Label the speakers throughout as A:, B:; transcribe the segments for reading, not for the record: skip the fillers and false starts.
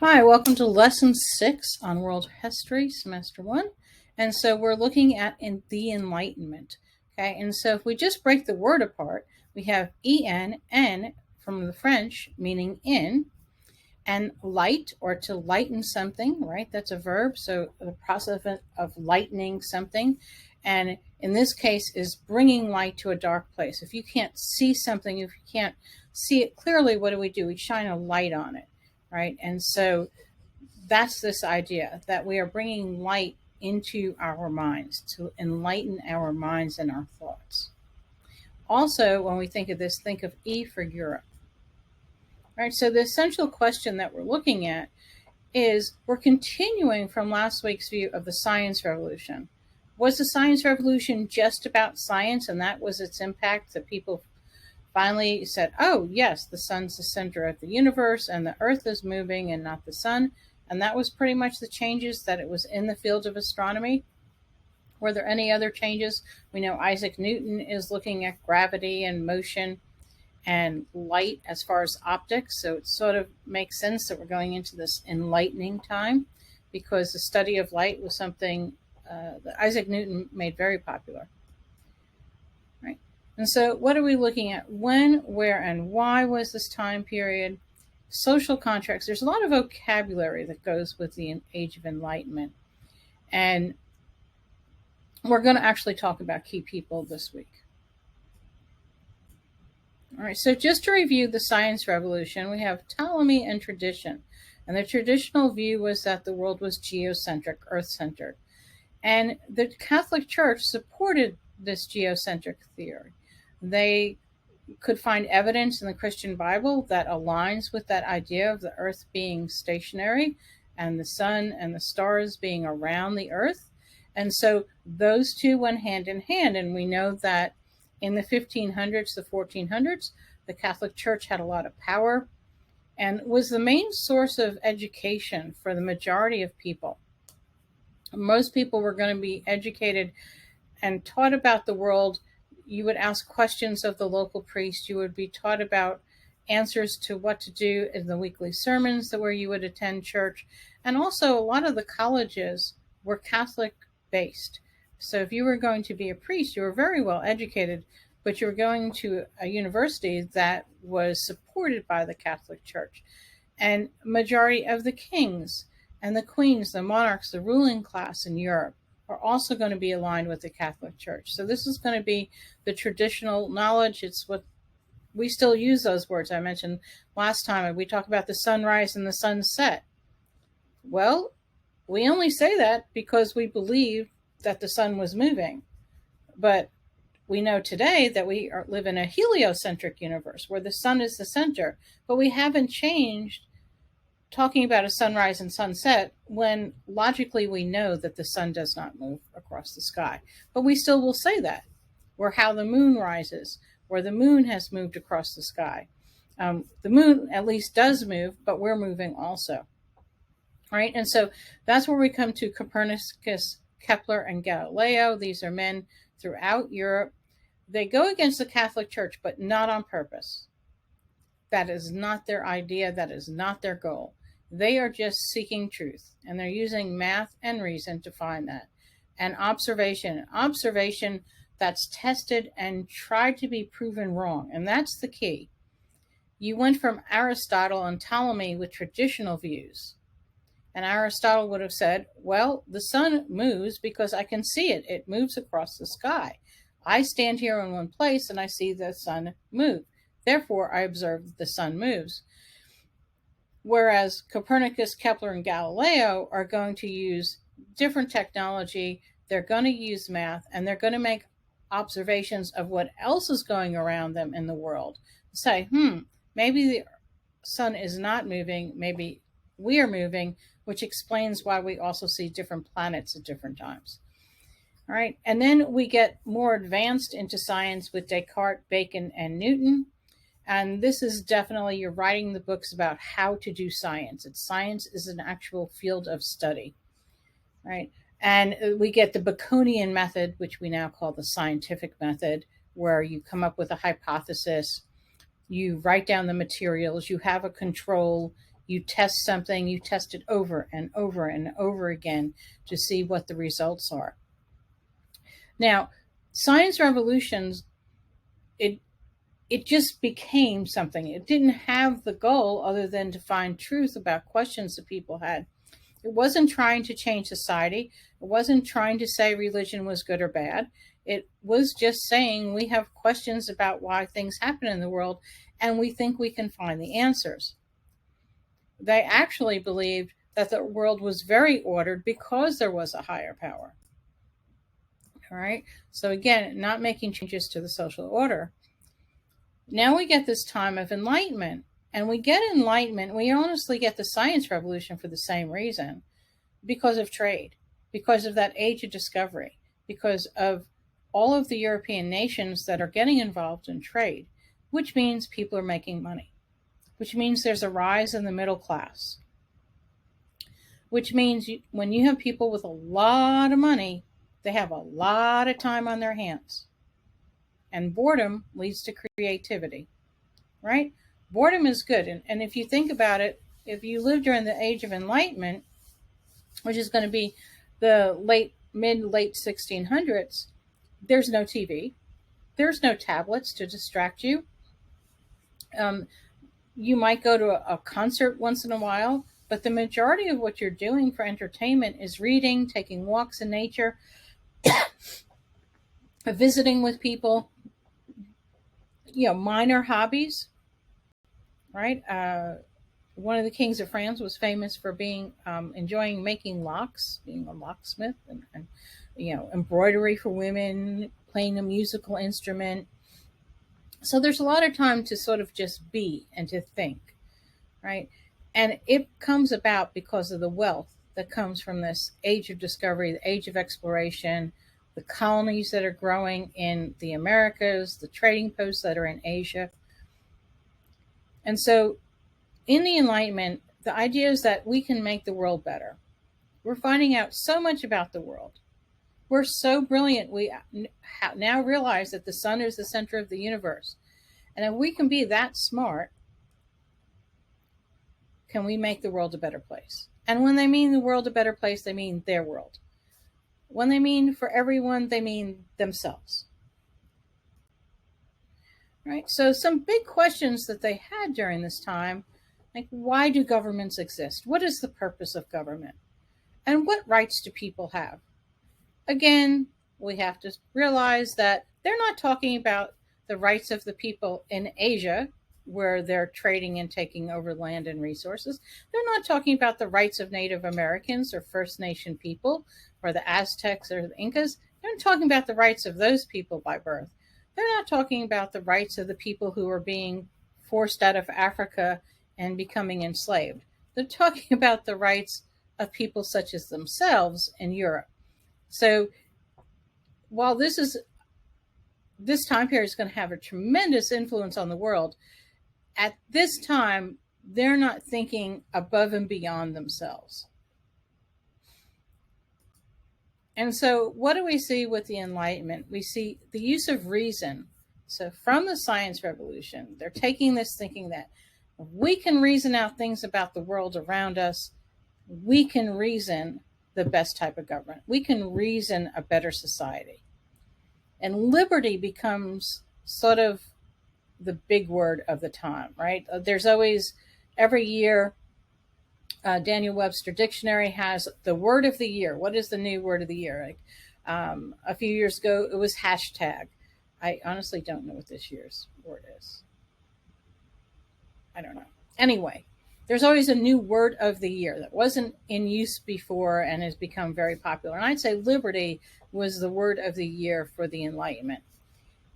A: Hi, welcome to Lesson 6 on World History, Semester 1. And so we're looking at the Enlightenment. Okay, and so if we just break the word apart, we have en from the French, meaning in, and light, or to lighten something, right? That's a verb, so the process of lightening something. And in this case is bringing light to a dark place. If you can't see something, if you can't see it clearly, what do? We shine a light on it. Right. And so that's this idea that we are bringing light into our minds to enlighten our minds and our thoughts. Also, when we think of this, think of E for Europe. Right. So the essential question that we're looking at is we're continuing from last week's view of the science revolution. Was the science revolution just about science and that was its impact, that people finally said, oh, yes, the sun's the center of the universe and the earth is moving and not the sun. And that was pretty much the changes that it was in the field of astronomy. Were there any other changes? We know Isaac Newton is looking at gravity and motion and light as far as optics. So it sort of makes sense that we're going into this enlightening time because the study of light was something that Isaac Newton made very popular. And so what are we looking at? When, where, and why was this time period? Social contracts. There's a lot of vocabulary that goes with the Age of Enlightenment. And we're going to actually talk about key people this week. All right, so just to review the science revolution, we have Ptolemy and tradition. And the traditional view was that the world was geocentric, earth-centered. And the Catholic Church supported this geocentric theory. They could find evidence in the Christian Bible that aligns with that idea of the earth being stationary and the sun and the stars being around the earth. And so those two went hand in hand. And we know that in the 1500s, the 1400s, the Catholic Church had a lot of power and was the main source of education for the majority of people. Most people were going to be educated and taught about the world. You would ask questions of the local priest. You would be taught about answers to what to do in the weekly sermons where you would attend church. And also a lot of the colleges were Catholic based. So if you were going to be a priest, you were very well educated, but you were going to a university that was supported by the Catholic Church. And majority of the kings and the queens, the monarchs, the ruling class in Europe are also going to be aligned with the Catholic Church. So this is going to be the traditional knowledge. It's what we still use those words. I mentioned last time we talk about the sunrise and the sunset. Well, we only say that because we believe that the sun was moving. But we know today that we live in a heliocentric universe where the sun is the center, but we haven't changed talking about a sunrise and sunset when logically we know that the sun does not move across the sky. But we still will say that, or how the moon rises, or the moon has moved across the sky. The moon at least does move, but we're moving also. Right? And so that's where we come to Copernicus, Kepler, and Galileo. These are men throughout Europe. They go against the Catholic Church, but not on purpose. That is not their idea. That is not their goal. They are just seeking truth, and they're using math and reason to find that. And observation that's tested and tried to be proven wrong. And that's the key. You went from Aristotle and Ptolemy with traditional views. And Aristotle would have said, well, the sun moves because I can see it. It moves across the sky. I stand here in one place and I see the sun move. Therefore, I observe that the sun moves. Whereas Copernicus, Kepler, and Galileo are going to use different technology. They're going to use math, and they're going to make observations of what else is going around them in the world. Say, maybe the sun is not moving. Maybe we are moving, which explains why we also see different planets at different times. All right. And then we get more advanced into science with Descartes, Bacon, and Newton. And this is definitely, you're writing the books about how to do science. Science is an actual field of study, right? And we get the Baconian method, which we now call the scientific method, where you come up with a hypothesis, you write down the materials, you have a control, You test something, you test it over and over and over again to see what the results are. Now, science revolutions, it just became something. It didn't have the goal other than to find truth about questions that people had. It wasn't trying to change society. It wasn't trying to say religion was good or bad. It was just saying we have questions about why things happen in the world, and we think we can find the answers. They actually believed that the world was very ordered because there was a higher power. All right. So again, not making changes to the social order. Now we get this time of enlightenment. And we get enlightenment, we honestly get the science revolution for the same reason, because of trade, because of that age of discovery, because of all of the European nations that are getting involved in trade, which means people are making money, which means there's a rise in the middle class, which means when you have people with a lot of money, they have a lot of time on their hands. And boredom leads to creativity, right? Boredom is good. And if you think about it, if you live during the age of enlightenment, which is going to be the late 1600s, there's no TV. There's no tablets to distract you. You might go to a concert once in a while, but the majority of what you're doing for entertainment is reading, taking walks in nature, visiting with people, minor hobbies, right? One of the kings of France was famous for enjoying making locks, being a locksmith, and embroidery for women, playing a musical instrument. So there's a lot of time to sort of just be and to think, right? And it comes about because of the wealth that comes from this age of discovery, the age of exploration, the colonies that are growing in the Americas, the trading posts that are in Asia. And so in the Enlightenment, the idea is that we can make the world better. We're finding out so much about the world. We're so brilliant. We now realize that the sun is the center of the universe. And if we can be that smart, can we make the world a better place? And when they mean the world a better place, they mean their world. When they mean for everyone, they mean themselves. Right? So some big questions that they had during this time, like, why do governments exist? What is the purpose of government? And what rights do people have? Again, we have to realize that they're not talking about the rights of the people in Asia, where they're trading and taking over land and resources. They're not talking about the rights of Native Americans or First Nation people or the Aztecs or the Incas. They're not talking about the rights of those people by birth. They're not talking about the rights of the people who are being forced out of Africa and becoming enslaved. They're talking about the rights of people such as themselves in Europe. So while this time period is going to have a tremendous influence on the world, at this time, they're not thinking above and beyond themselves. And so what do we see with the Enlightenment? We see the use of reason. So from the science revolution, they're taking this thinking that if we can reason out things about the world around us, we can reason the best type of government. We can reason a better society. And liberty becomes sort of the big word of the time, right? There's always, every year, Daniel Webster Dictionary has the word of the year. What is the new word of the year? Like, a few years ago, it was hashtag. I honestly don't know what this year's word is. I don't know. Anyway, there's always a new word of the year that wasn't in use before and has become very popular. And I'd say liberty was the word of the year for the Enlightenment.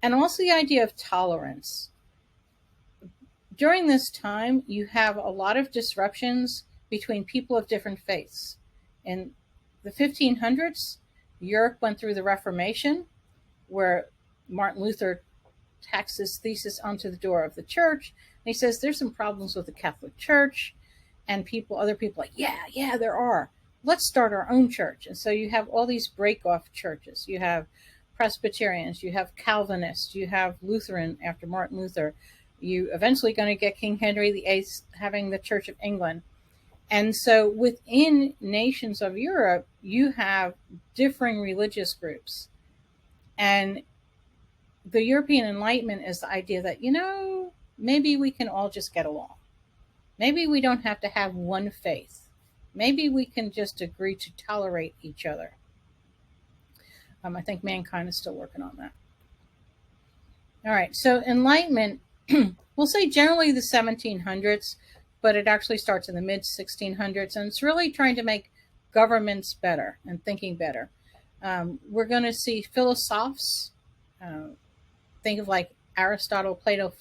A: And also the idea of tolerance. During this time, you have a lot of disruptions between people of different faiths. In the 1500s, Europe went through the Reformation, where Martin Luther tacks his thesis onto the door of the church. And he says, there's some problems with the Catholic Church. And other people are like, yeah, there are. Let's start our own church. And so you have all these break-off churches. You have Presbyterians, you have Calvinists, you have Lutheran after Martin Luther. You eventually going to get King Henry VIII having the Church of England. And so within nations of Europe, you have differing religious groups. And the European Enlightenment is the idea that, maybe we can all just get along. Maybe we don't have to have one faith. Maybe we can just agree to tolerate each other. I think mankind is still working on that. All right, so Enlightenment, we'll say generally the 1700s, but it actually starts in the mid 1600s, and it's really trying to make governments better and thinking better. We're going to see philosophers, think of like Aristotle, Plato,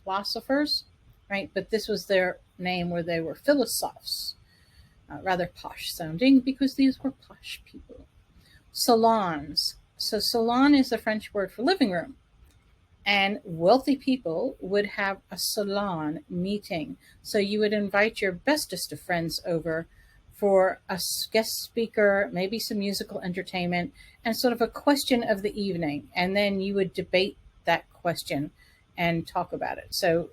A: philosophers, right? But this was their name where they were philosophers, rather posh sounding because these were posh people. Salons. So salon is the French word for living room. And wealthy people would have a salon meeting. So you would invite your bestest of friends over for a guest speaker, maybe some musical entertainment, and sort of a question of the evening. And then you would debate that question and talk about it. So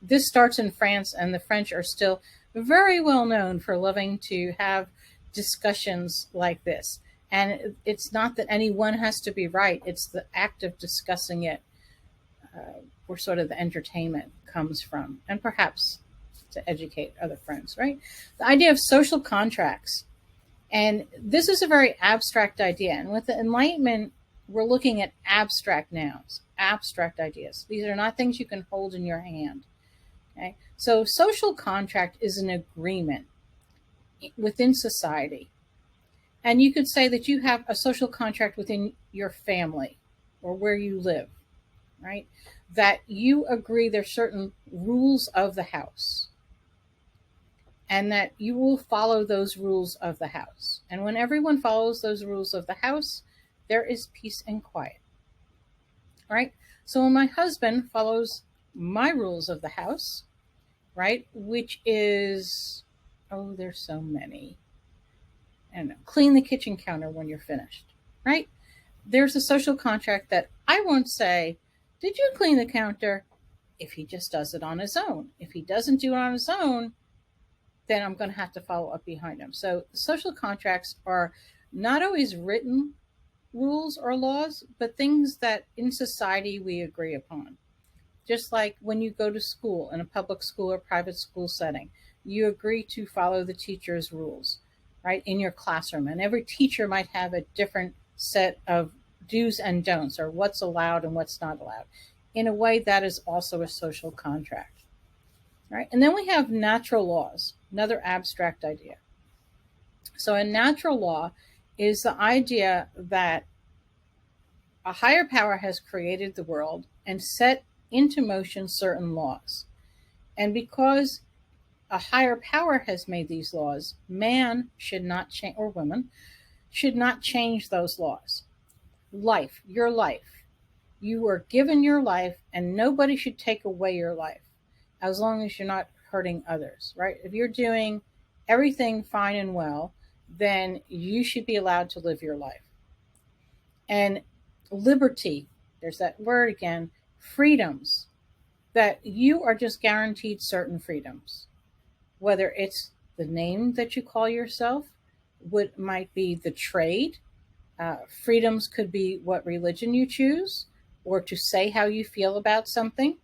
A: this starts in France, and the French are still very well known for loving to have discussions like this. And it's not that any one has to be right. It's the act of discussing it where sort of the entertainment comes from, and perhaps to educate other friends, right? The idea of social contracts. And this is a very abstract idea. And with the Enlightenment, we're looking at abstract nouns, abstract ideas. These are not things you can hold in your hand. Okay? So social contract is an agreement within society. And you could say that you have a social contract within your family or where you live, right? That you agree there's certain rules of the house and that you will follow those rules of the house. And when everyone follows those rules of the house, there is peace and quiet, right? So when my husband follows my rules of the house, right, which is, there's so many. And clean the kitchen counter when you're finished, right? There's a social contract that I won't say, did you clean the counter? If he just does it on his own. If he doesn't do it on his own, then I'm going to have to follow up behind him. So social contracts are not always written rules or laws, but things that in society we agree upon. Just like when you go to school, in a public school or private school setting, you agree to follow the teacher's rules, right, in your classroom. And every teacher might have a different set of do's and don'ts, or what's allowed and what's not allowed. In a way, that is also a social contract, right? And then we have natural laws, another abstract idea. So a natural law is the idea that a higher power has created the world and set into motion certain laws. And because a higher power has made these laws, man should not change, or women should not change those laws. Life, your life. You were given your life, and nobody should take away your life as long as you're not hurting others, right? If you're doing everything fine and well, then you should be allowed to live your life. And liberty, there's that word again, freedoms, that you are just guaranteed certain freedoms. Whether it's the name that you call yourself, what might be the trade. Freedoms could be what religion you choose, or to say how you feel about something,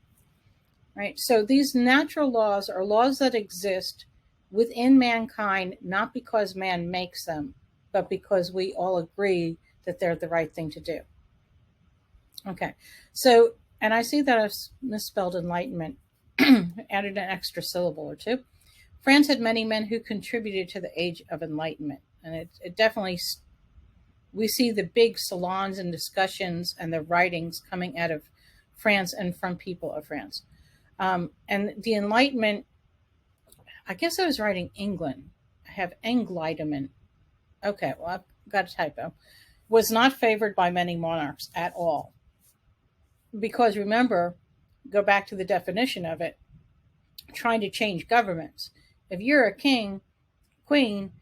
A: right? So these natural laws are laws that exist within mankind, not because man makes them, but because we all agree that they're the right thing to do. Okay, so, and I see that I've misspelled Enlightenment, added an extra syllable or two. France had many men who contributed to the age of Enlightenment. And it definitely, we see the big salons and discussions and the writings coming out of France and from people of France. And the Enlightenment, I guess I was writing England. I have Enlightenment. Okay, well, I've got a typo. Was not favored by many monarchs at all. Because remember, go back to the definition of it, trying to change governments. If you're a king, queen,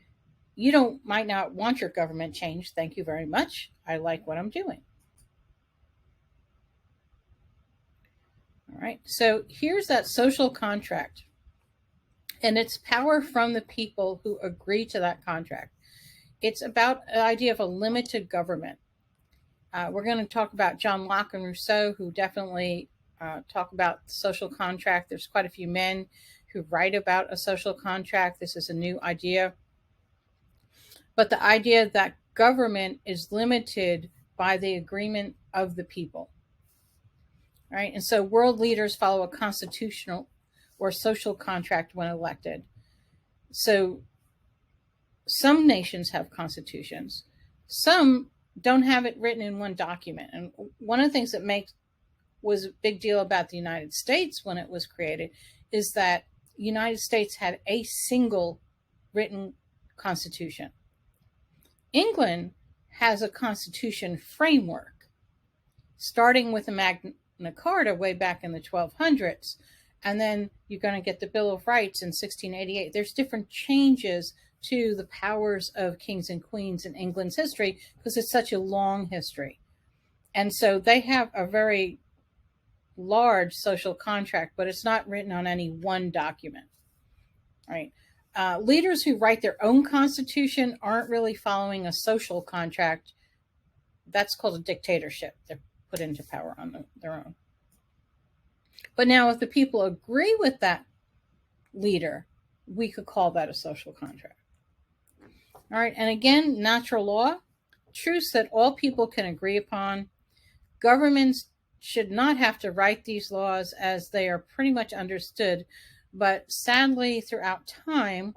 A: you might not want your government changed. Thank you very much. I like what I'm doing. All right. So here's that social contract. And it's power from the people who agree to that contract. It's about the idea of a limited government. We're going to talk about John Locke and Rousseau, who definitely talk about social contract. There's quite a few men who write about a social contract. This is a new idea. But the idea that government is limited by the agreement of the people. Right? And so world leaders follow a constitutional or social contract when elected. So some nations have constitutions. Some don't have it written in one document. And one of the things that was a big deal about the United States when it was created is that the United States had a single written constitution. England has a constitution framework, starting with the Magna Carta way back in the 1200s. And then you're going to get the Bill of Rights in 1688. There's different changes to the powers of kings and queens in England's history because it's such a long history. And so they have a very large social contract, but it's not written on any one document. Right? Leaders who write their own constitution aren't really following a social contract. That's called a dictatorship. They're put into power on their own. But now if the people agree with that leader, we could call that a social contract. All right. And again, natural law, truths that all people can agree upon. Governments should not have to write these laws as they are pretty much understood. But sadly, throughout time,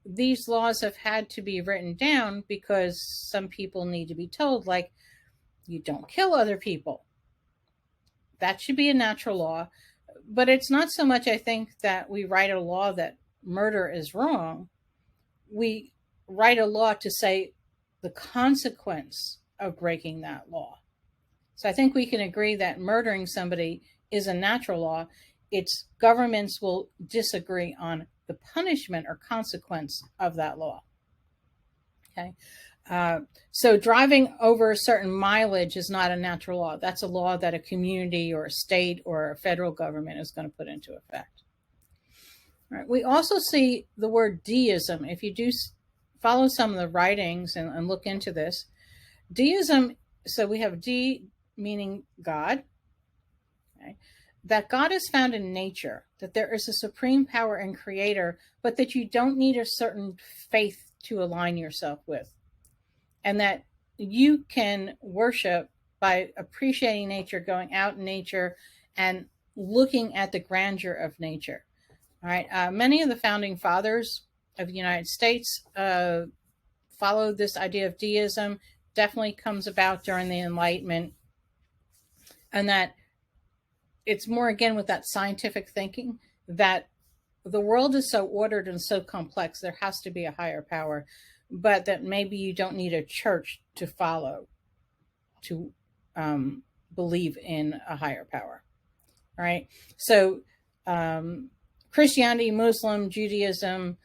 A: these laws have had to be written down because some people need to be told, like, you don't kill other people. That should be a natural law. But it's not so much, I think, that we write a law that murder is wrong. We write a law to say the consequence of breaking that law. So I think we can agree that murdering somebody is a natural law. It's governments will disagree on the punishment or consequence of that law. Okay. So driving over a certain mileage is not a natural law. That's a law that a community or a state or a federal government is going to put into effect. All right. We also see the word deism. If you do follow some of the writings and look into this, deism, so we have de meaning God, okay, that God is found in nature, that there is a supreme power and creator, but that you don't need a certain faith to align yourself with. And that you can worship by appreciating nature, going out in nature, and looking at the grandeur of nature. All right. Many of the founding fathers of the United States followed this idea of deism. Definitely comes about during the Enlightenment. And that it's more, again, with that scientific thinking that the world is so ordered and so complex, there has to be a higher power, but that maybe you don't need a church to follow to believe in a higher power. All right. So Christianity, Muslim, Judaism,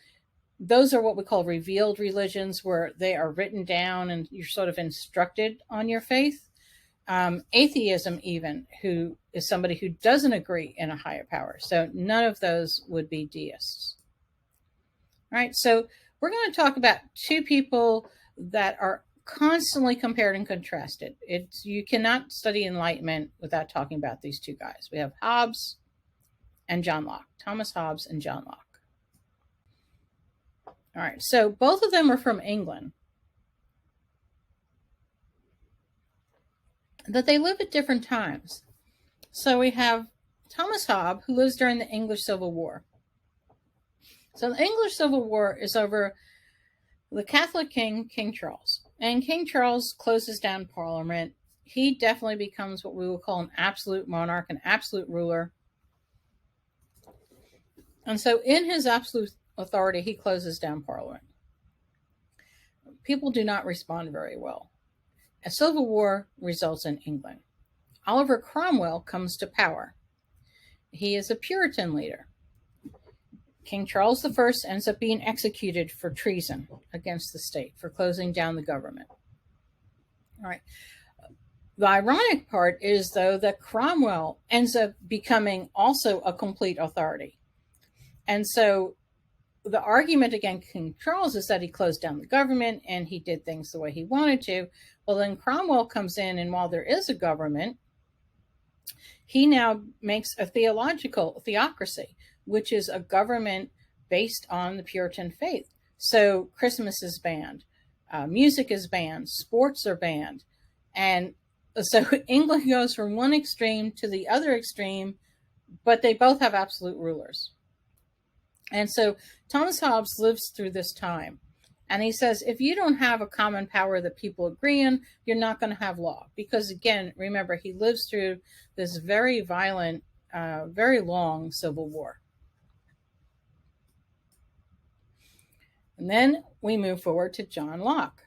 A: those are what we call revealed religions, where they are written down and you're sort of instructed on your faith. Atheism, even, who is somebody who doesn't agree in a higher power. So none of those would be deists. All right. So we're going to talk about two people that are constantly compared and contrasted. You cannot study Enlightenment without talking about these two guys. We have Hobbes and John Locke, Thomas Hobbes and John Locke. All right, so both of them are from England. But they live at different times. So we have Thomas Hobbes, who lives during the English Civil War. So the English Civil War is over the Catholic king, King Charles. And King Charles closes down Parliament. He definitely becomes what we will call an absolute monarch, an absolute ruler. And so in his absolute authority, he closes down Parliament. People do not respond very well. A civil war results in England. Oliver Cromwell comes to power. He is a Puritan leader. King Charles I ends up being executed for treason against the state, for closing down the government. All right. The ironic part is, though, that Cromwell ends up becoming also a complete authority. And so the argument against King Charles is that he closed down the government and he did things the way he wanted to. Well, then Cromwell comes in, and while there is a government, he now makes a theocracy, which is a government based on the Puritan faith. So Christmas is banned, music is banned, sports are banned. And so England goes from one extreme to the other extreme, but they both have absolute rulers. And so Thomas Hobbes lives through this time. And he says, if you don't have a common power that people agree on, you're not going to have law. Because again, remember, he lives through this very violent, very long civil war. And then we move forward to John Locke.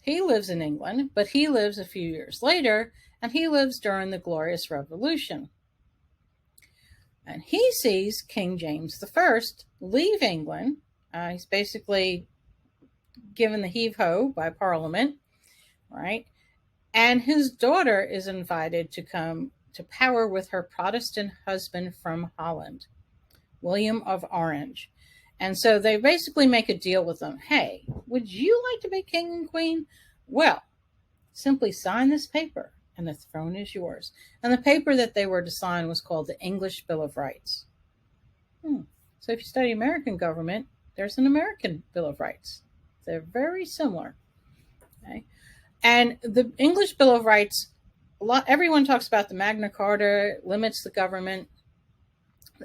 A: He lives in England, but he lives a few years later, and he lives during the Glorious Revolution. And he sees King James I leave England. He's basically given the heave-ho by Parliament, right? And his daughter is invited to come to power with her Protestant husband from Holland, William of Orange. And so they basically make a deal with them. Hey, would you like to be king and queen? Well, simply sign this paper and the throne is yours. And the paper that they were to sign was called the English Bill of Rights. So if you study American government, there's an American Bill of Rights. They're very similar. Okay? And the English Bill of Rights, everyone talks about the Magna Carta limits the government.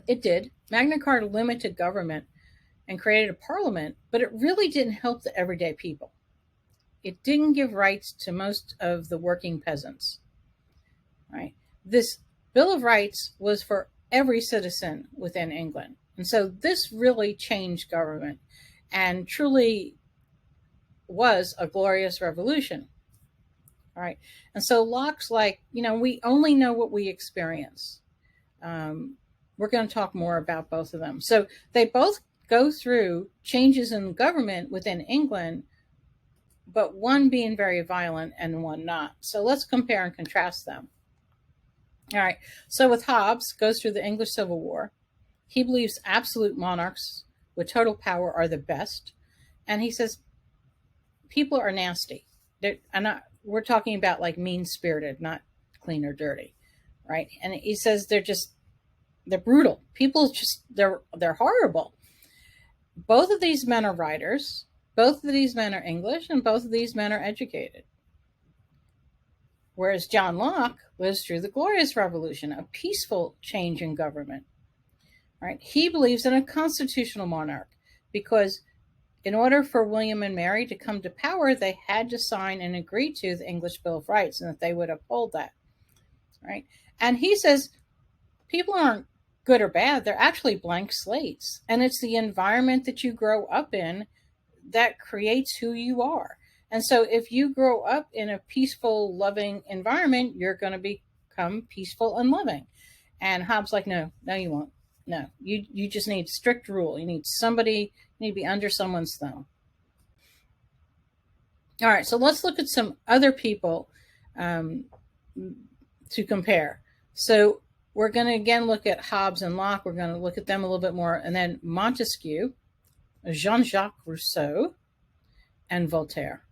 A: It did. Magna Carta limited government and created a parliament, but it really didn't help the everyday people. It didn't give rights to most of the working peasants. Right? This Bill of Rights was for every citizen within England. And so this really changed government and truly was a glorious revolution. All right. And so Locke's like, we only know what we experience. We're going to talk more about both of them. So they both go through changes in government within England, but one being very violent and one not. So let's compare and contrast them. All right. So with Hobbes, goes through the English Civil War. He believes absolute monarchs with total power are the best. And he says people are nasty. We're talking about like mean-spirited, not clean or dirty, right? And he says they're brutal. People they're horrible. Both of these men are writers. Both of these men are English, and both of these men are educated. Whereas John Locke lives through the Glorious Revolution, a peaceful change in government. Right? He believes in a constitutional monarch because in order for William and Mary to come to power, they had to sign and agree to the English Bill of Rights and that they would uphold that. Right? And he says people aren't good or bad. They're actually blank slates. And it's the environment that you grow up in that creates who you are. And so if you grow up in a peaceful, loving environment, you're going to become peaceful and loving. And Hobbes like, no, you won't. No, you just need strict rule. You need to be under someone's thumb. All right, so let's look at some other people to compare. So we're going to again look at Hobbes and Locke. We're going to look at them a little bit more. And then Montesquieu, Jean-Jacques Rousseau, and Voltaire.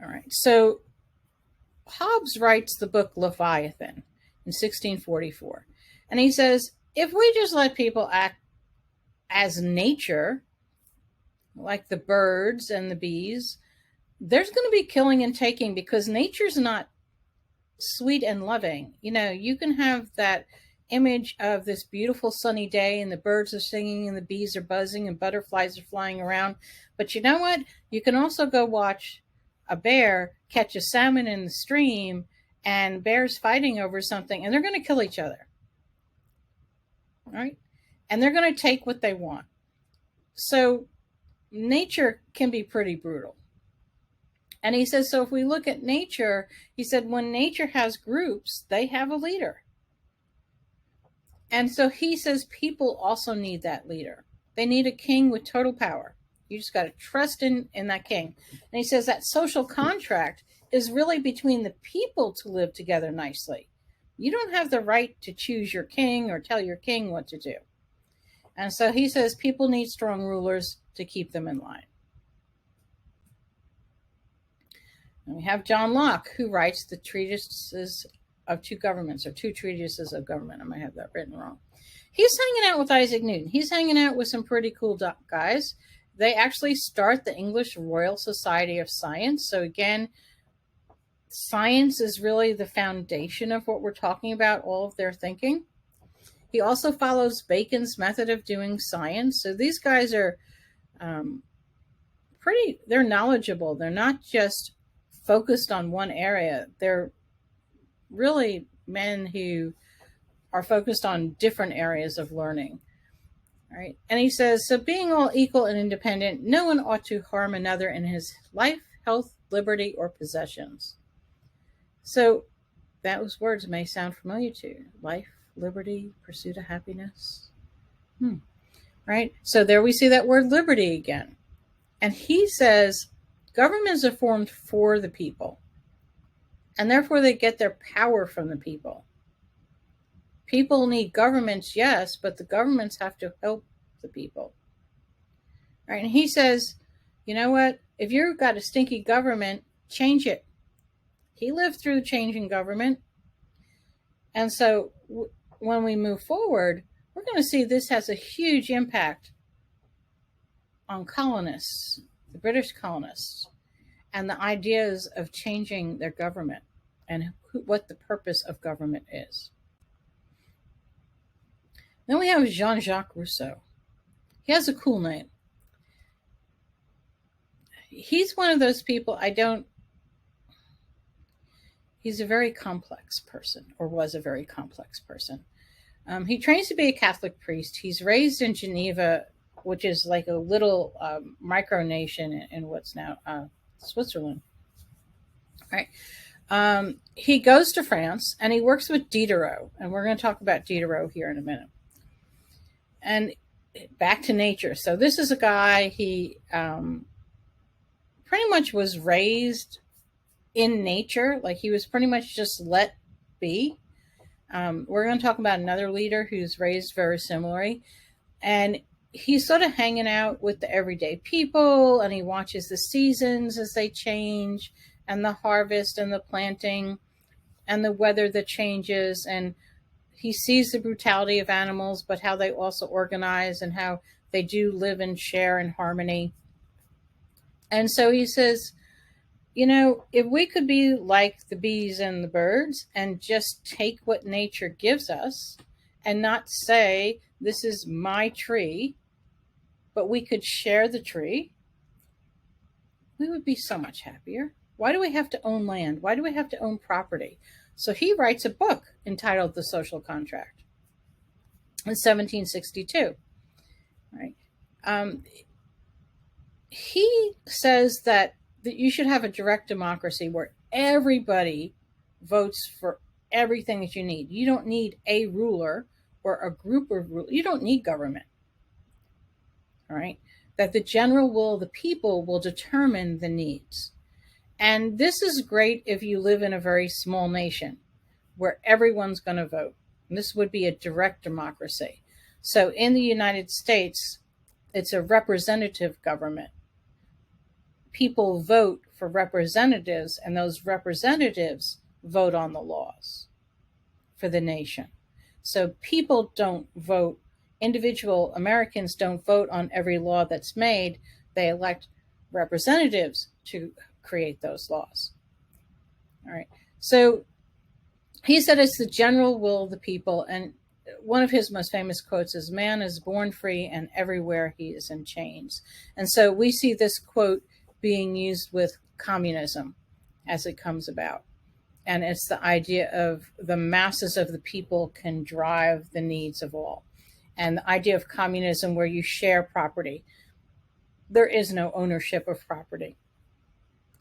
A: All right, so Hobbes writes the book Leviathan in 1644. And he says, if we just let people act as nature, like the birds and the bees, there's going to be killing and taking because nature's not sweet and loving. You can have that image of this beautiful sunny day and the birds are singing and the bees are buzzing and butterflies are flying around. But you know what? You can also go watch a bear catch a salmon in the stream and bears fighting over something, and they're going to kill each other. Right? And they're going to take what they want. So nature can be pretty brutal. And he says, so if we look at nature, he said, when nature has groups, they have a leader. And so he says people also need that leader. They need a king with total power. You just got to trust in that king. And he says that social contract is really between the people to live together nicely. You don't have the right to choose your king or tell your king what to do. And so he says people need strong rulers to keep them in line. And we have John Locke, who writes the treatises of two governments, or two treatises of government. I might have that written wrong. He's hanging out with Isaac Newton. He's hanging out with some pretty cool guys. They actually start the English Royal Society of Science. So again, science is really the foundation of what we're talking about, all of their thinking. He also follows Bacon's method of doing science. So these guys are they're knowledgeable. They're not just focused on one area. They're really men who are focused on different areas of learning. Right? And he says, so being all equal and independent, no one ought to harm another in his life, health, liberty, or possessions. So those words may sound familiar to you. Life, liberty, pursuit of happiness. Right? So there we see that word liberty again. And he says governments are formed for the people. And therefore they get their power from the people. People need governments, yes, but the governments have to help the people. Right? And he says, you know what? If you've got a stinky government, change it. He lived through changing government. And so when we move forward, we're going to see this has a huge impact on colonists, the British colonists, and the ideas of changing their government and what the purpose of government is. Then we have Jean-Jacques Rousseau. He has a cool name. He's one of those people he's a very complex person, or was a very complex person. He trains to be a Catholic priest. He's raised in Geneva, which is like a little micronation in what's now Switzerland. Right. He goes to France and he works with Diderot, and we're going to talk about Diderot here in a minute. And back to nature. So this is a guy, he pretty much was raised in nature. Like he was pretty much just let be. We're going to talk about another leader who's raised very similarly. And he's sort of hanging out with the everyday people, and he watches the seasons as they change, and the harvest and the planting and the weather that changes. And he sees the brutality of animals, but how they also organize and how they do live and share in harmony. And so he says, you know, if we could be like the bees and the birds and just take what nature gives us and not say, this is my tree, but we could share the tree, we would be so much happier. Why do we have to own land? Why do we have to own property? So he writes a book entitled The Social Contract in 1762. Right? He says that you should have a direct democracy where everybody votes for everything that you need. You don't need a ruler or a group of rulers. You don't need government. All right? That the general will of the people will determine the needs. And this is great if you live in a very small nation where everyone's going to vote. And this would be a direct democracy. So in the United States, it's a representative government. People vote for representatives, and those representatives vote on the laws for the nation. So people don't vote. Individual Americans don't vote on every law that's made. They elect representatives to create those laws. All right. So he said it's the general will of the people. And one of his most famous quotes is, man is born free and everywhere he is in chains. And so we see this quote being used with communism as it comes about. And it's the idea of the masses of the people can drive the needs of all. And the idea of communism where you share property. There is no ownership of property.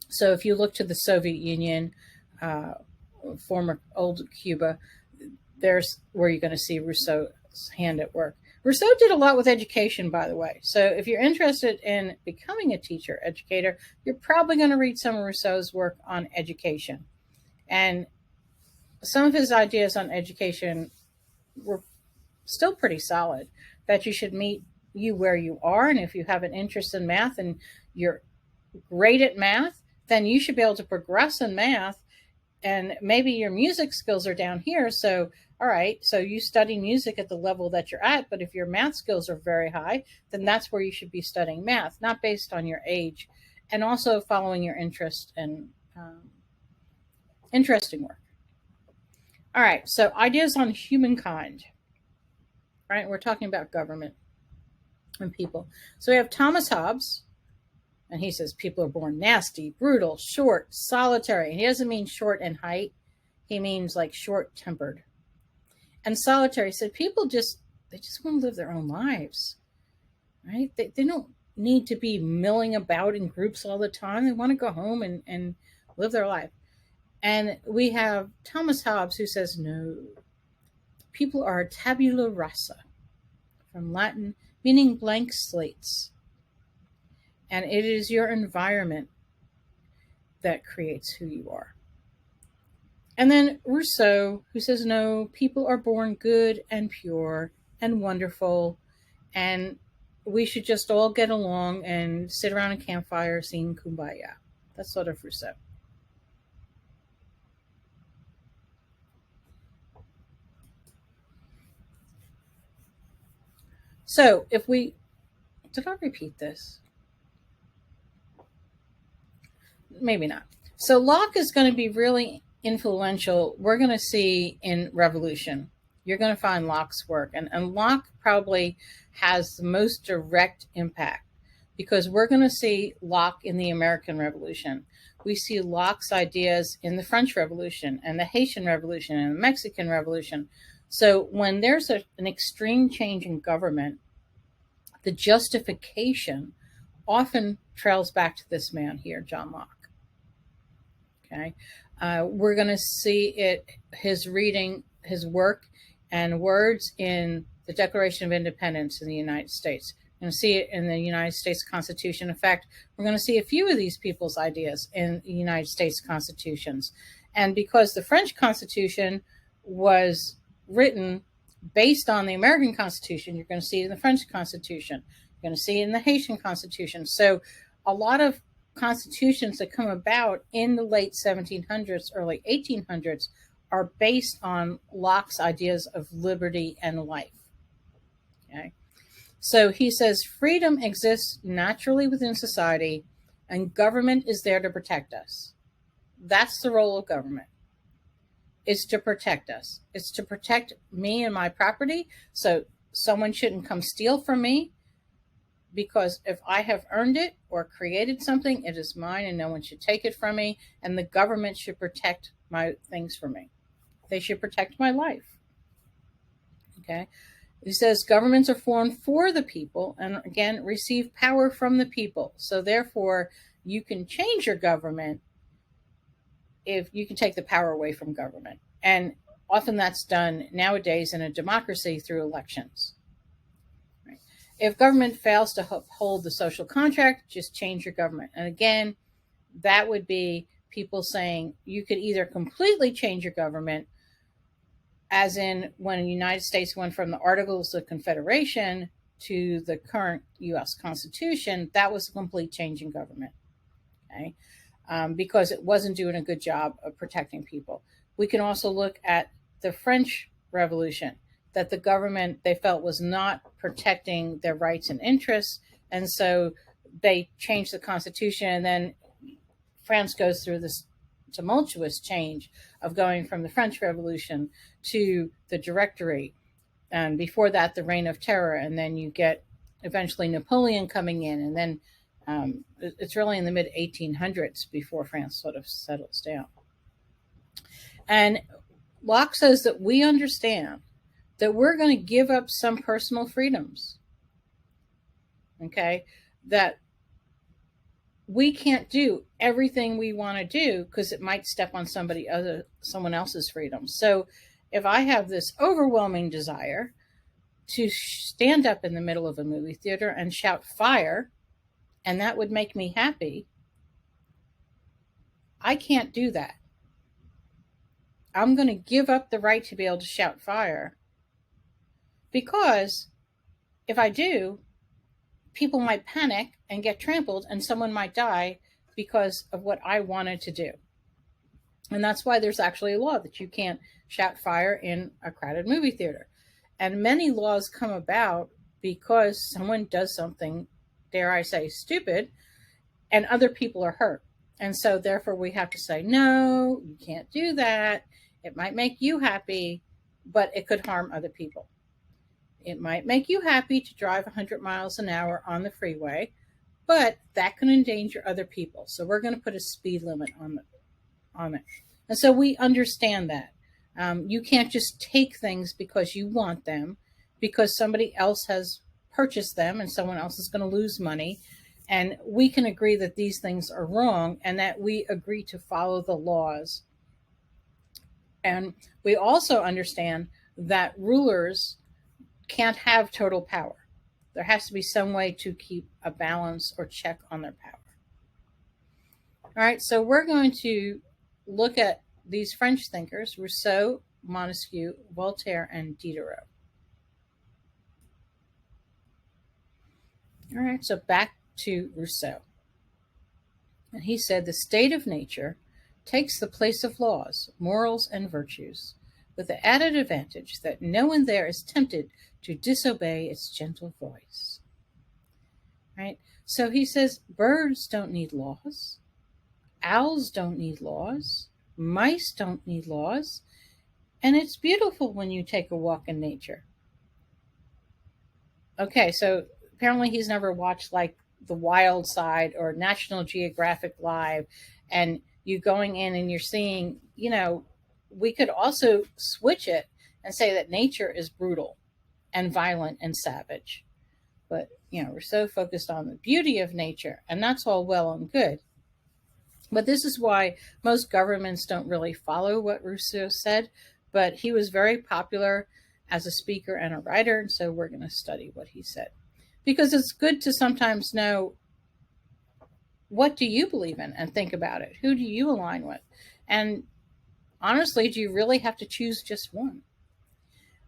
A: So if you look to the Soviet Union, former old Cuba, there's where you're going to see Rousseau's hand at work. Rousseau did a lot with education, by the way. So if you're interested in becoming a teacher, educator, you're probably going to read some of Rousseau's work on education. And some of his ideas on education were still pretty solid, that you should meet you where you are. And if you have an interest in math and you're great at math, then you should be able to progress in math. And maybe your music skills are down here. So, all right, so you study music at the level that you're at. But if your math skills are very high, then that's where you should be studying math, not based on your age. And also following your interest and interesting work. All right, so ideas on humankind. Right, we're talking about government and people. So we have Thomas Hobbes, and he says people are born nasty, brutal, short, solitary. And he doesn't mean short in height. He means like short-tempered. And solitary. So people they just want to live their own lives. Right? They don't need to be milling about in groups all the time. They want to go home and live their life. And we have Thomas Hobbes who says, no, people are tabula rasa, from Latin, meaning blank slates. And it is your environment that creates who you are. And then Rousseau, who says, no, people are born good and pure and wonderful, and we should just all get along and sit around a campfire singing Kumbaya. That's sort of Rousseau. So if we, did I repeat this? Maybe not. So Locke is going to be really influential. We're going to see in Revolution. You're going to find Locke's work. And Locke probably has the most direct impact, because we're going to see Locke in the American Revolution. We see Locke's ideas in the French Revolution and the Haitian Revolution and the Mexican Revolution. So when there's an extreme change in government, the justification often trails back to this man here, John Locke. Okay, we're going to see his reading, his work and words in the Declaration of Independence in the United States. We're going to see it in the United States Constitution. In fact, we're going to see a few of these people's ideas in the United States Constitutions. And because the French Constitution was written based on the American Constitution, you're going to see it in the French Constitution. You're going to see it in the Haitian Constitution. So a lot of constitutions that come about in the late 1700s, early 1800s are based on Locke's ideas of liberty and life. Okay, so he says freedom exists naturally within society, and government is there to protect us. That's the role of government. It's to protect us. It's to protect me and my property, so someone shouldn't come steal from me. Because if I have earned it or created something, it is mine and no one should take it from me. And the government should protect my things for me. They should protect my life. Okay. He says governments are formed for the people and, again, receive power from the people. So therefore, you can change your government if you can take the power away from government. And often that's done nowadays in a democracy through elections. If government fails to uphold the social contract, just change your government. And again, that would be people saying you could either completely change your government, as in when the United States went from the Articles of Confederation to the current U.S. Constitution, that was a complete change in government, okay? Because it wasn't doing a good job of protecting people. We can also look at the French Revolution, that the government, they felt, was not protecting their rights and interests. And so they changed the Constitution. And then France goes through this tumultuous change of going from the French Revolution to the Directory. And before that, the Reign of Terror. And then you get eventually Napoleon coming in. And then it's really in the mid 1800s before France sort of settles down. And Locke says that we understand that we're going to give up some personal freedoms, okay? That we can't do everything we want to do because it might step on someone else's freedom. So if I have this overwhelming desire to stand up in the middle of a movie theater and shout fire, and that would make me happy, I can't do that. I'm going to give up the right to be able to shout fire, because if I do, people might panic and get trampled and someone might die because of what I wanted to do. And that's why there's actually a law that you can't shout fire in a crowded movie theater. And many laws come about because someone does something, dare I say, stupid, and other people are hurt. And so therefore we have to say, no, you can't do that. It might make you happy, but it could harm other people. It might make you happy to drive 100 miles an hour on the freeway, but that can endanger other people. So we're going to put a speed limit on it. And so we understand that. You can't just take things because you want them, because somebody else has purchased them and someone else is going to lose money. And we can agree that these things are wrong and that we agree to follow the laws. And we also understand that rulers can't have total power. There has to be some way to keep a balance or check on their power. All right, so we're going to look at these French thinkers, Rousseau, Montesquieu, Voltaire, and Diderot. All right, so back to Rousseau. And he said, the state of nature takes the place of laws, morals, and virtues, with the added advantage that no one there is tempted to disobey its gentle voice. Right? So he says, birds don't need laws. Owls don't need laws. Mice don't need laws. And it's beautiful when you take a walk in nature. Okay, so apparently he's never watched like The Wild Side or National Geographic Live, and you going in and you're seeing, we could also switch it and say that nature is brutal and violent and savage. But, we're so focused on the beauty of nature, and that's all well and good. But this is why most governments don't really follow what Rousseau said, but he was very popular as a speaker and a writer, and so we're going to study what he said. Because it's good to sometimes know, what do you believe in, and think about it. Who do you align with? And honestly, do you really have to choose just one?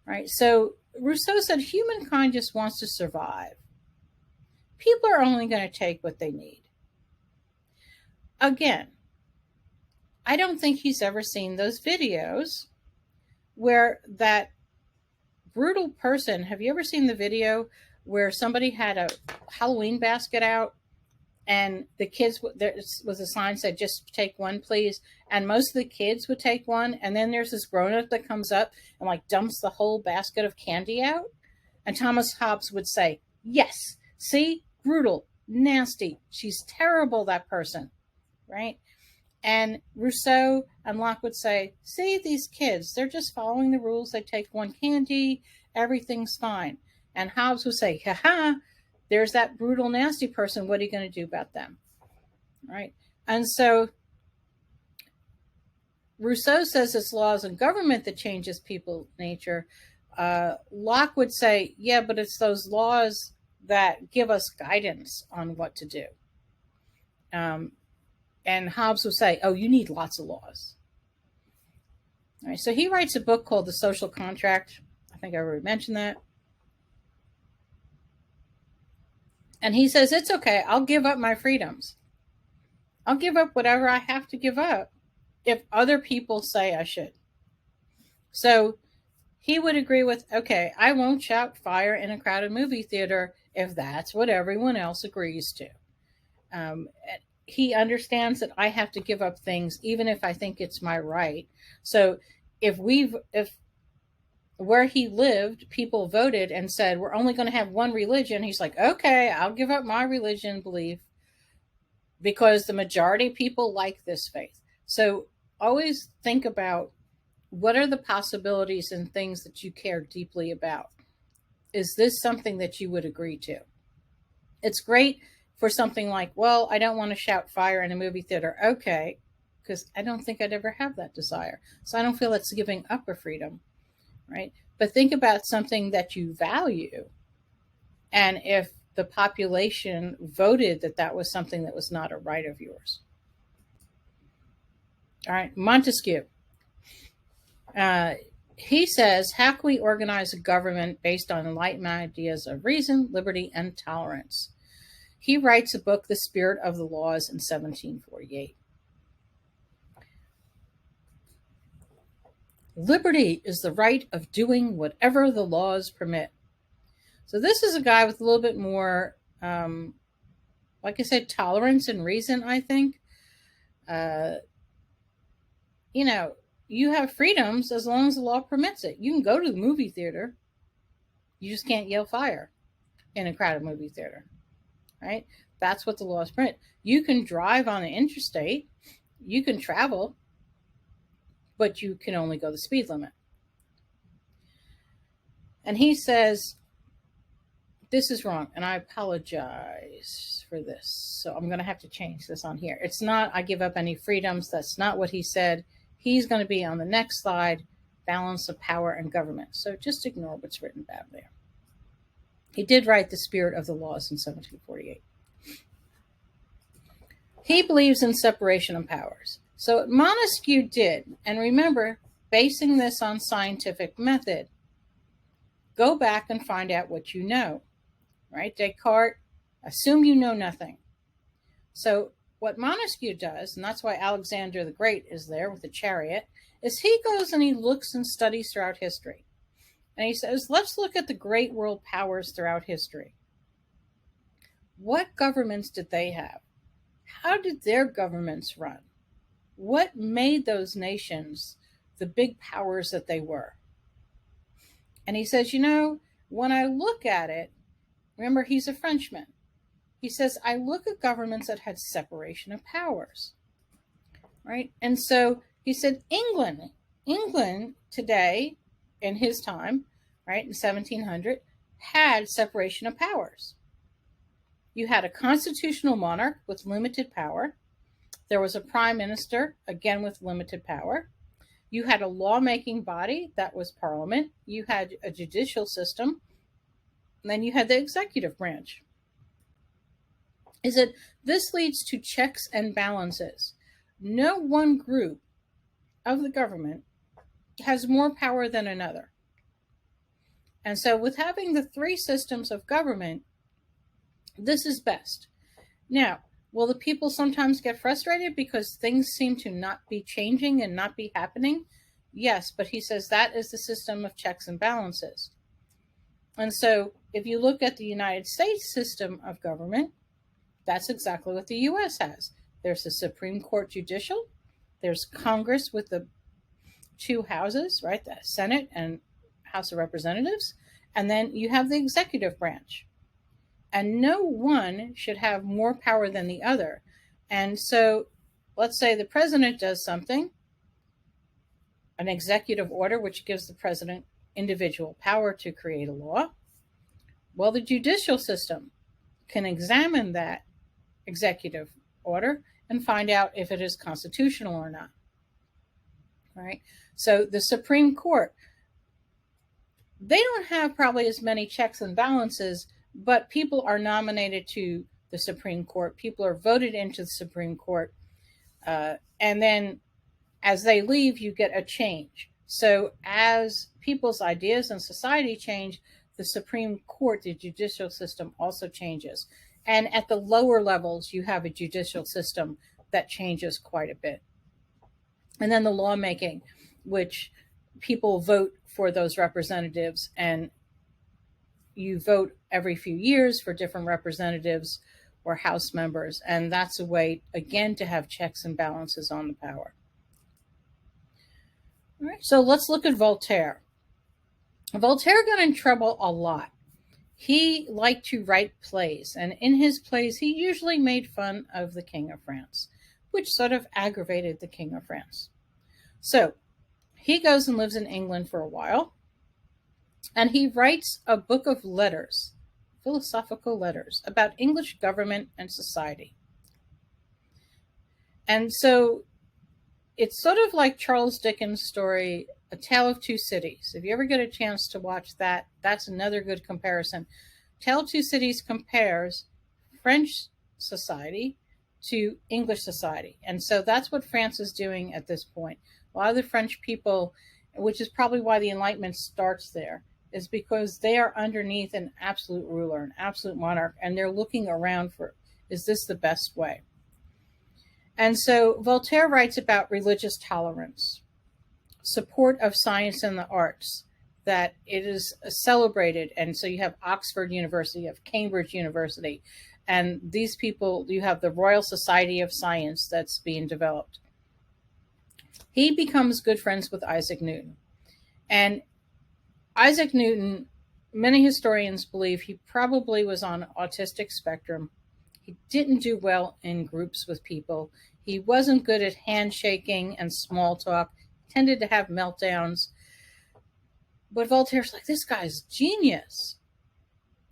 A: Right? So Rousseau said humankind just wants to survive. People are only going to take what they need. Again, I don't think he's ever seen those videos where that brutal person, have you ever seen the video where somebody had a Halloween basket out and the kids, there was a sign said, just take one, please. And most of the kids would take one. And then there's this grown-up that comes up and like dumps the whole basket of candy out. And Thomas Hobbes would say, yes, see, brutal, nasty. She's terrible, that person, right? And Rousseau and Locke would say, see, these kids, they're just following the rules. They take one candy, everything's fine. And Hobbes would say, ha-ha, there's that brutal, nasty person. What are you going to do about them? Right? And so Rousseau says it's laws and government that changes people's nature. Locke would say, yeah, but it's those laws that give us guidance on what to do. And Hobbes would say, oh, you need lots of laws. All right, so he writes a book called The Social Contract. I think I already mentioned that. And he says, it's okay, I'll give up my freedoms. I'll give up whatever I have to give up if other people say I should. So he would agree with, okay, I won't shout fire in a crowded movie theater if that's what everyone else agrees to. He understands that I have to give up things even if I think it's my right. So if where he lived, people voted and said, we're only going to have one religion, he's like, okay, I'll give up my religion belief because the majority of people like this faith. So always think about, what are the possibilities and things that you care deeply about? Is this something that you would agree to? It's great for something like, well, I don't want to shout fire in a movie theater. Okay, because I don't think I'd ever have that desire. So I don't feel it's giving up a freedom, right? But think about something that you value. And if the population voted that that was something that was not a right of yours. All right, Montesquieu. He says, how can we organize a government based on Enlightenment ideas of reason, liberty, and tolerance? He writes a book, The Spirit of the Laws, in 1748. Liberty is the right of doing whatever the laws permit. So this is a guy with a little bit more, like I said, tolerance and reason, I think. You have freedoms as long as the law permits it. You can go to the movie theater. You just can't yell fire in a crowded movie theater, right? That's what the laws permit. You can drive on the interstate. You can travel, but you can only go the speed limit. And he says, this is wrong, and I apologize for this. So I'm going to have to change this on here. It's not, I give up any freedoms. That's not what he said. He's going to be on the next slide, balance of power and government. So just ignore what's written down there. He did write The Spirit of the Laws in 1748. He believes in separation of powers. So what Montesquieu did, and remember, basing this on scientific method, go back and find out what you know, right? Descartes, assume you know nothing. So what Montesquieu does, and that's why Alexander the Great is there with the chariot, is he goes and he looks and studies throughout history. And he says, let's look at the great world powers throughout history. What governments did they have? How did their governments run? What made those nations the big powers that they were? And he says, when I look at it, remember, he's a Frenchman. He says, I look at governments that had separation of powers, right? And so he said, England today, in his time, right, in 1700, had separation of powers. You had a constitutional monarch with limited power. There was a prime minister, again with limited power. You had a lawmaking body, that was Parliament. You had a judicial system. And then you had the executive branch. This leads to checks and balances. No one group of the government has more power than another. And so with having the three systems of government, this is best. Now, will the people sometimes get frustrated because things seem to not be changing and not be happening? Yes, but he says that is the system of checks and balances. And so if you look at the United States system of government, that's exactly what the U.S. has. There's the Supreme Court judicial. There's Congress with the two houses, right? The Senate and House of Representatives. And then you have the executive branch. And no one should have more power than the other. And so let's say the president does something, an executive order, which gives the president individual power to create a law. Well, the judicial system can examine that executive order and find out if it is constitutional or not. Right? So the Supreme Court, they don't have probably as many checks and balances, but people are nominated to the Supreme Court. People are voted into the Supreme Court. And then as they leave, you get a change. So as people's ideas and society change, the Supreme Court, the judicial system, also changes. And at the lower levels, you have a judicial system that changes quite a bit. And then the lawmaking, which people vote for those representatives, and you vote every few years for different representatives or House members. And that's a way, again, to have checks and balances on the power. All right, so let's look at Voltaire. Voltaire got in trouble a lot. He liked to write plays, and in his plays, he usually made fun of the King of France, which sort of aggravated the King of France. So he goes and lives in England for a while, and he writes a book of letters, philosophical letters, about English government and society. And so it's sort of like Charles Dickens' story, A Tale of Two Cities. If you ever get a chance to watch that, that's another good comparison. Tale of Two Cities compares French society to English society. And so that's what France is doing at this point. A lot of the French people which is probably why the Enlightenment starts there, is because they are underneath an absolute ruler, an absolute monarch, and they're looking around for, is this the best way? And so Voltaire writes about religious tolerance, support of science and the arts, that it is celebrated. And so you have Oxford University, you have Cambridge University, and these people, you have the Royal Society of Science that's being developed. He becomes good friends with Isaac Newton. And Isaac Newton, many historians believe he probably was on autistic spectrum. He didn't do well in groups with people. He wasn't good at handshaking and small talk, tended to have meltdowns. But Voltaire's like, this guy's genius.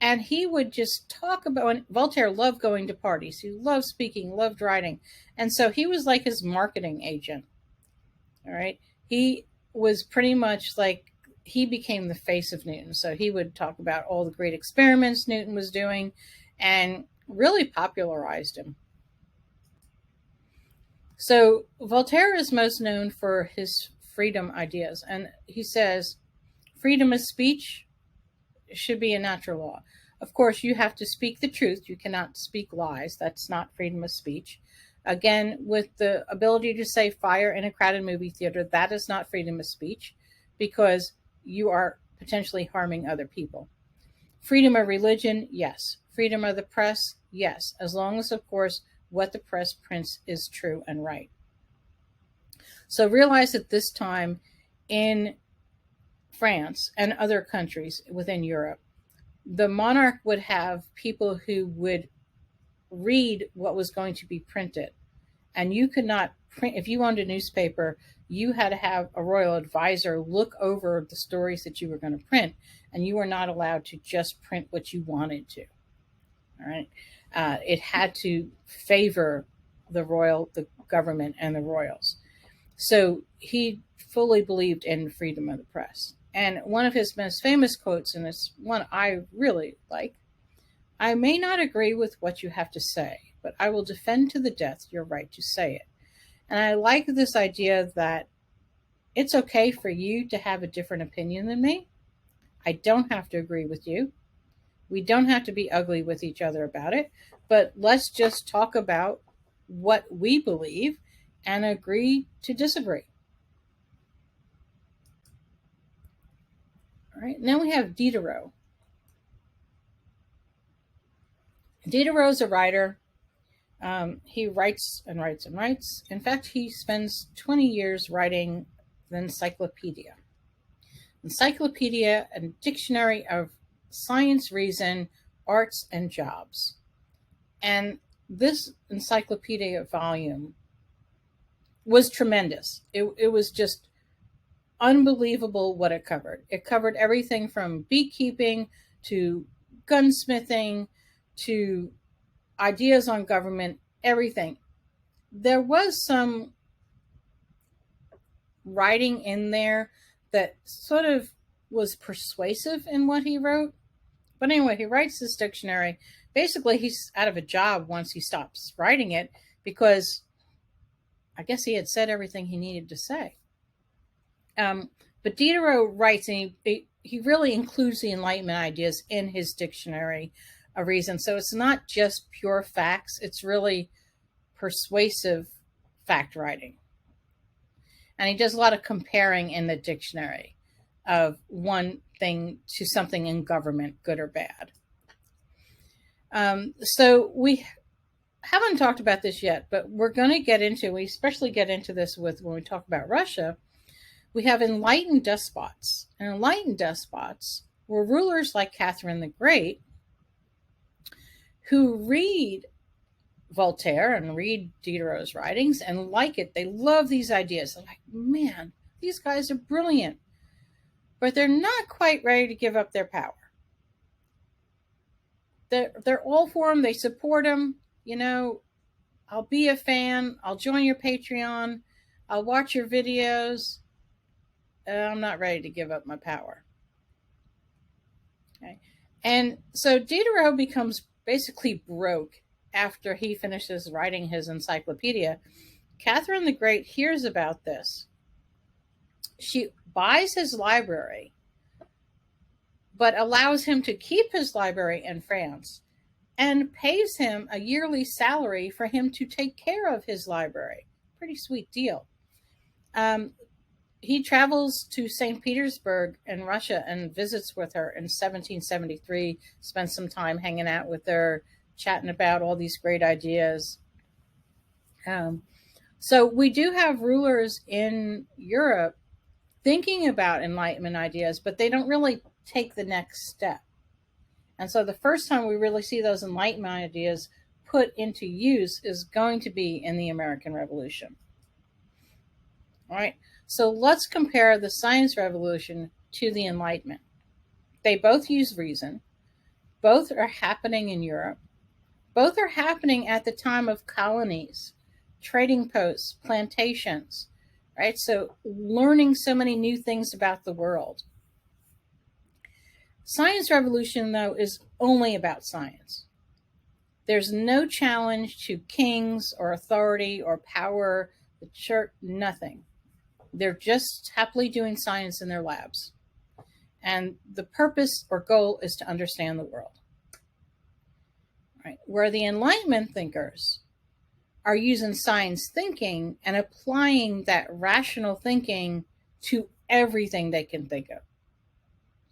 A: And he would just talk about, and Voltaire loved going to parties. He loved speaking, loved writing. And so he was like his marketing agent. All right. He was pretty much like, he became the face of Newton. So he would talk about all the great experiments Newton was doing and really popularized him. So Voltaire is most known for his freedom ideas. And he says, freedom of speech should be a natural law. Of course, you have to speak the truth. You cannot speak lies. That's not freedom of speech. Again, with the ability to say fire in a crowded movie theater, that is not freedom of speech because you are potentially harming other people. Freedom of religion, yes. Freedom of the press, yes. As long as, of course, what the press prints is true and right. So realize at this time in France and other countries within Europe, the monarch would have people who would read what was going to be printed. And you could not print, if you owned a newspaper, you had to have a royal advisor look over the stories that you were going to print, and you were not allowed to just print what you wanted to. All right. It had to favor the government and the royals. So he fully believed in freedom of the press. And one of his most famous quotes, and it's one I really like, I may not agree with what you have to say, but I will defend to the death your right to say it. And I like this idea that it's okay for you to have a different opinion than me. I don't have to agree with you. We don't have to be ugly with each other about it, but let's just talk about what we believe and agree to disagree. All right, now we have Diderot. Diderot is a writer. He writes and writes and writes. In fact, he spends 20 years writing the encyclopedia. Encyclopedia, a dictionary of science, reason, arts, and jobs. And this encyclopedia volume was tremendous. It was just unbelievable what it covered. It covered everything from beekeeping to gunsmithing to ideas on government, everything. There was some writing in there that sort of was persuasive in what he wrote. But anyway, he writes this dictionary. Basically, he's out of a job once he stops writing it because I guess he had said everything he needed to say. But Diderot writes, and he really includes the Enlightenment ideas in his dictionary of reason. So it's not just pure facts, it's really persuasive fact writing. And he does a lot of comparing in the dictionary of one thing to something in government, good or bad. So we haven't talked about this yet, but we're going to get into, we especially get into this with when we talk about Russia. We have enlightened despots. And enlightened despots were rulers like Catherine the Great who read Voltaire and read Diderot's writings and like it. They love these ideas. They're like, man, these guys are brilliant. But they're not quite ready to give up their power. They're all for him. They support him. You know, I'll be a fan. I'll join your Patreon. I'll watch your videos. I'm not ready to give up my power. Okay. And so Diderot becomes basically broke after he finishes writing his encyclopedia. Catherine the Great hears about this. She buys his library, but allows him to keep his library in France and pays him a yearly salary for him to take care of his library. Pretty sweet deal. He travels to St. Petersburg in Russia and visits with her in 1773, spends some time hanging out with her, chatting about all these great ideas. So we do have rulers in Europe thinking about Enlightenment ideas, but they don't really take the next step. And so the first time we really see those Enlightenment ideas put into use is going to be in the American Revolution. All right, so let's compare the Science Revolution to the Enlightenment. They both use reason. Both are happening in Europe. Both are happening at the time of colonies, trading posts, plantations, right? So learning so many new things about the world. Science Revolution, though, is only about science. There's no challenge to kings or authority or power, the church, nothing. They're just happily doing science in their labs. And the purpose or goal is to understand the world. Right? Where the Enlightenment thinkers are using science thinking and applying that rational thinking to everything they can think of.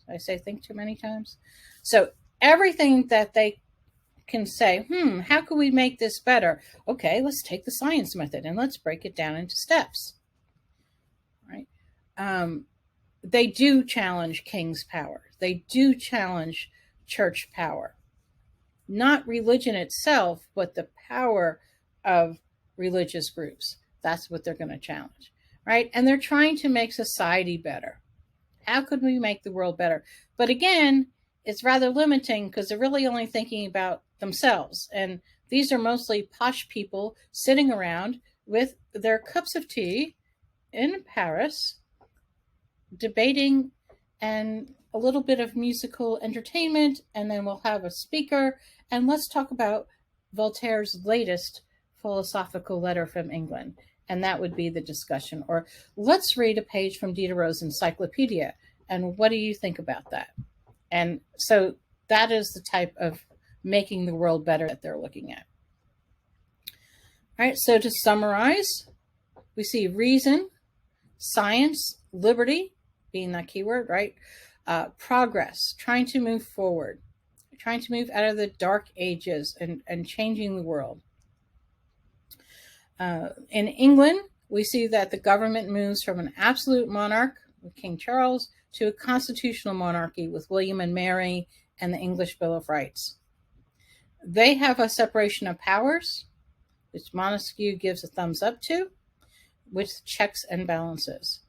A: Did I say think too many times? So everything that they can say, how can we make this better? Okay, let's take the science method and let's break it down into steps. Right? They do challenge king's power. They do challenge church power. Not religion itself, but the power of religious groups. That's what they're going to challenge, right? And they're trying to make society better. How could we make the world better? But again, it's rather limiting because they're really only thinking about themselves. And these are mostly posh people sitting around with their cups of tea in Paris, debating and a little bit of musical entertainment, and then we'll have a speaker, and let's talk about Voltaire's latest philosophical letter from England, and that would be the discussion. Or let's read a page from Diderot's encyclopedia, and what do you think about that? And so that is the type of making the world better that they're looking at. All right, so to summarize, we see reason, science, liberty, being that keyword, right? Progress, trying to move forward, trying to move out of the dark ages and changing the world. In England, we see that the government moves from an absolute monarch with King Charles to a constitutional monarchy with William and Mary and the English Bill of Rights. They have a separation of powers, which Montesquieu gives a thumbs up to, with checks and balances.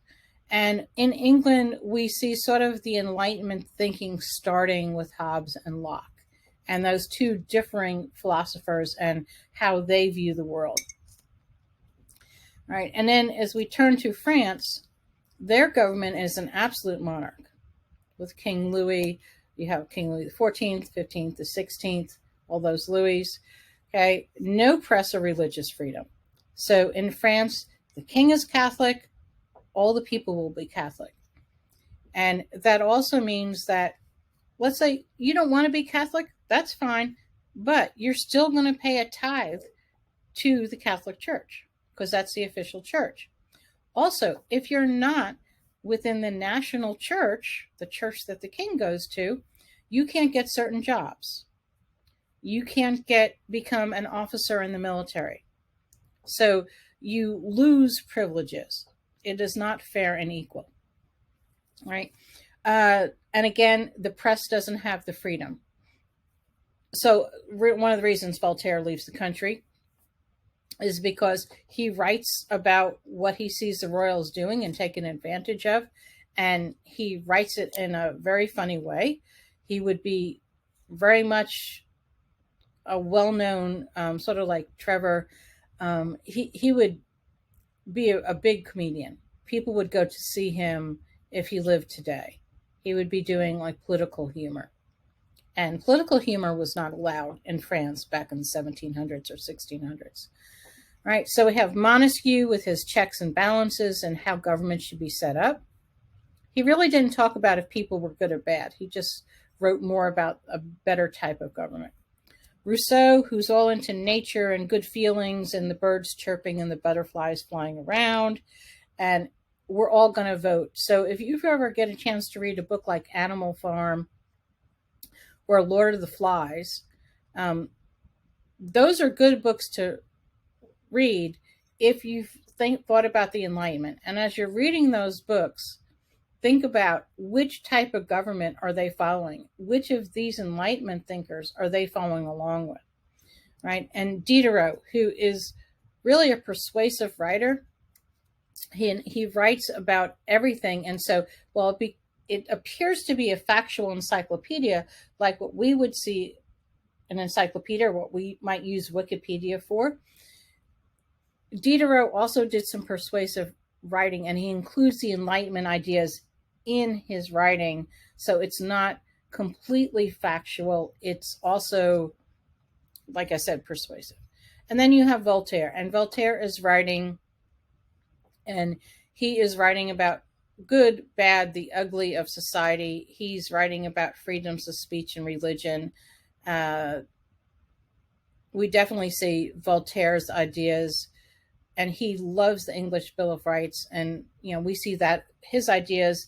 A: And in England, we see sort of the Enlightenment thinking starting with Hobbes and Locke, and those two differing philosophers and how they view the world. All right, and then as we turn to France, their government is an absolute monarch. With King Louis, you have King Louis XIV, 15th, the 16th, all those Louis. Okay, no press or religious freedom. So in France, the king is Catholic, all the people will be Catholic. And that also means that, let's say you don't want to be Catholic, that's fine, but you're still going to pay a tithe to the Catholic Church because that's the official church. Also, if you're not within the national church, the church that the king goes to, you can't get certain jobs. You can't become an officer in the military. So you lose privileges. It is not fair and equal, right? And again, the press doesn't have the freedom. So one of the reasons Voltaire leaves the country is because he writes about what he sees the royals doing and taking advantage of, and he writes it in a very funny way. He would be very much a well-known, sort of like Trevor. He would be a big comedian. People would go to see him if he lived today. He would be doing like political humor. And political humor was not allowed in France back in the 1700s or 1600s. All right, so we have Montesquieu with his checks and balances and how government should be set up. He really didn't talk about if people were good or bad. He just wrote more about a better type of government. Rousseau, who's all into nature and good feelings and the birds chirping and the butterflies flying around, and we're all going to vote. So if you ever get a chance to read a book like Animal Farm or Lord of the Flies, those are good books to read if you've thought about the Enlightenment. And as you're reading those books, think about which type of government are they following? Which of these Enlightenment thinkers are they following along with, right? And Diderot, who is really a persuasive writer, he writes about everything. And so, well, it appears to be a factual encyclopedia, like what we would see an encyclopedia, or what we might use Wikipedia for. Diderot also did some persuasive writing, and he includes the Enlightenment ideas in his writing. So it's not completely factual. It's also, like I said, persuasive. And then you have Voltaire, and Voltaire is writing, and he is writing about good, bad, the ugly of society. He's writing about freedoms of speech and religion. We definitely see Voltaire's ideas, and he loves the English Bill of Rights. And, we see that his ideas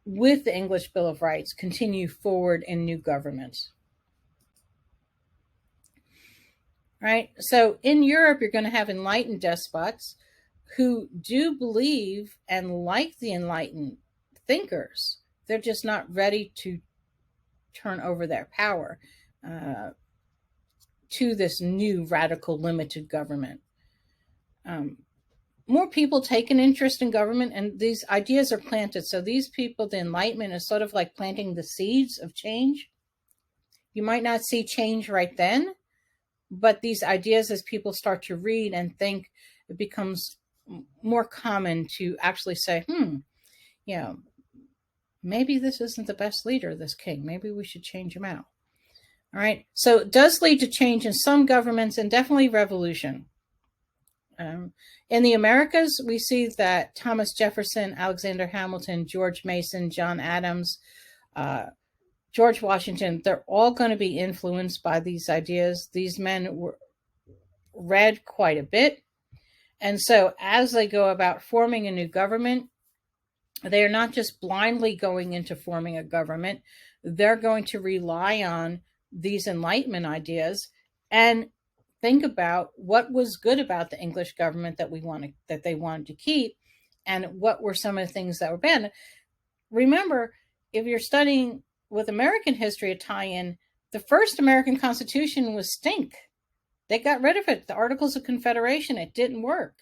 A: with the English Bill of Rights continue forward in new governments. Right? So in Europe, you're going to have enlightened despots who do believe and like the enlightened thinkers. They're just not ready to turn over their power to this new radical limited government. More people take an interest in government, and these ideas are planted. So these people, the Enlightenment is sort of like planting the seeds of change. You might not see change right then, but these ideas, as people start to read and think, it becomes more common to actually say, maybe this isn't the best leader, this king. Maybe we should change him out. All right. So it does lead to change in some governments, and definitely revolution. In the Americas, we see that Thomas Jefferson, Alexander Hamilton, George Mason, John Adams, George Washington, they're all going to be influenced by these ideas. These men were read quite a bit. And so as they go about forming a new government, they are not just blindly going into forming a government. They're going to rely on these Enlightenment ideas and think about what was good about the English government that they wanted to keep, and what were some of the things that were bad. Remember, if you're studying with American history, a tie-in, the first American Constitution was stink. They got rid of it. The Articles of Confederation, it didn't work.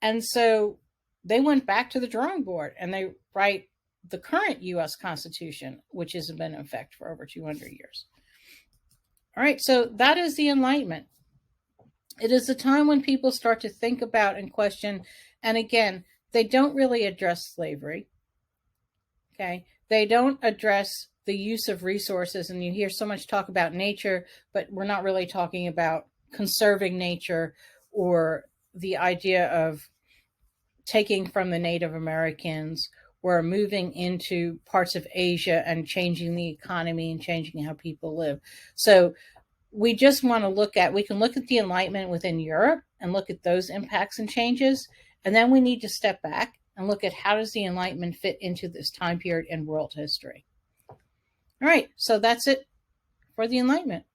A: And so they went back to the drawing board, and they write the current U.S. Constitution, which has been in effect for over 200 years. All right, so that is the Enlightenment. It is a time when people start to think about and question, and again, they don't really address slavery. Okay, they don't address the use of resources, and you hear so much talk about nature, but we're not really talking about conserving nature or the idea of taking from the Native Americans or moving into parts of Asia and changing the economy and changing how people live. So we just want to we can look at the Enlightenment within Europe and look at those impacts and changes. And then we need to step back and look at how does the Enlightenment fit into this time period in world history. All right, so that's it for the Enlightenment.